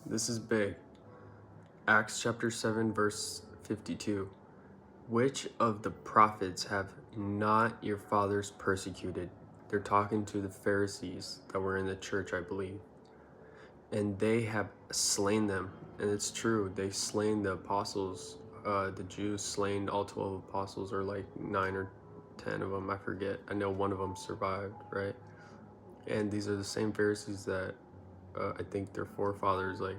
This is big. Acts chapter 7 verse 52. Which of the prophets have not your fathers persecuted? They're talking to the Pharisees that were in the church, I believe. And they have slain them. And it's true, they slain the apostles. The Jews slain all 12 apostles, or like 9 or 10 of them, I forget. I know one of them survived, right? And these are the same Pharisees that I think their forefathers like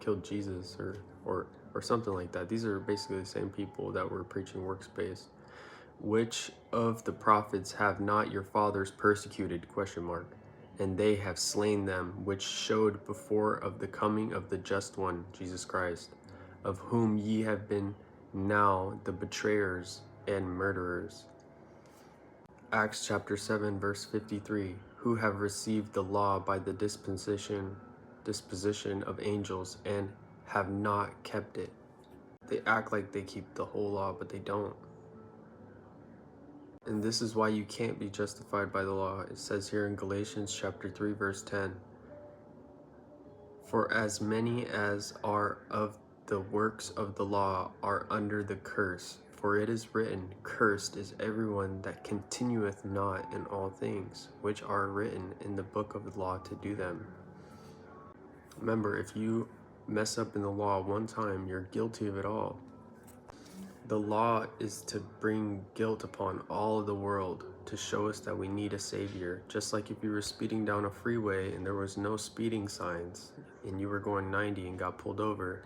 killed Jesus or something like that. These are basically the same people that were preaching works-based. Which of the prophets have not your fathers persecuted? ? And they have slain them, which showed before of the coming of the just one, Jesus Christ, of whom ye have been now the betrayers and murderers. Acts chapter 7 verse 53. Who have received the law by the disposition of angels and have not kept it. They act like they keep the whole law, but they don't. And this is why you can't be justified by the law. It says here in Galatians chapter 3 verse 10. For as many as are of the works of the law are under the curse. For it is written, Cursed is everyone that continueth not in all things, which are written in the book of the law to do them. Remember, if you mess up in the law one time, you're guilty of it all. The law is to bring guilt upon all of the world, to show us that we need a savior. Just like if you were speeding down a freeway and there was no speeding signs and you were going 90 and got pulled over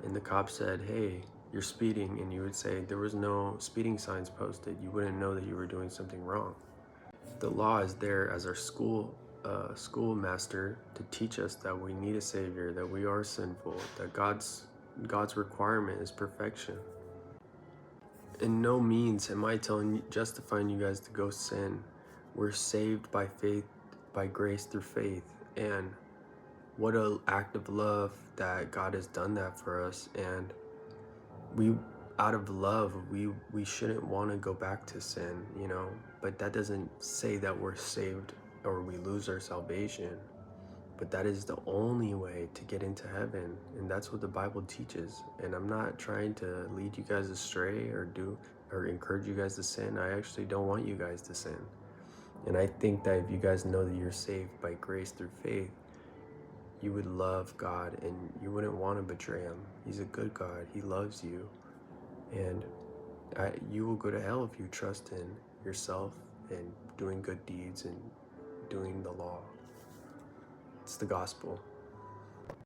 and the cop said, hey, you're speeding, and you would say there was no speeding signs posted, you wouldn't know that you were doing something wrong. The law is there as our schoolmaster to teach us that we need a savior, that we are sinful, that God's requirement is perfection. In no means am I justifying you guys to go sin. We're saved by faith, by grace through faith, and what an act of love that God has done that for us. And we, out of love, we shouldn't want to go back to sin, you know, but that doesn't say that we're saved or we lose our salvation. But that is the only way to get into heaven, and that's what the Bible teaches. And I'm not trying to lead you guys astray or encourage you guys to sin. I actually don't want you guys to sin. And I think that if you guys know that you're saved by grace through faith, you would love God and you wouldn't want to betray him. He's a good God. He loves you. And you will go to hell if you trust in yourself and doing good deeds and doing the law. It's the gospel.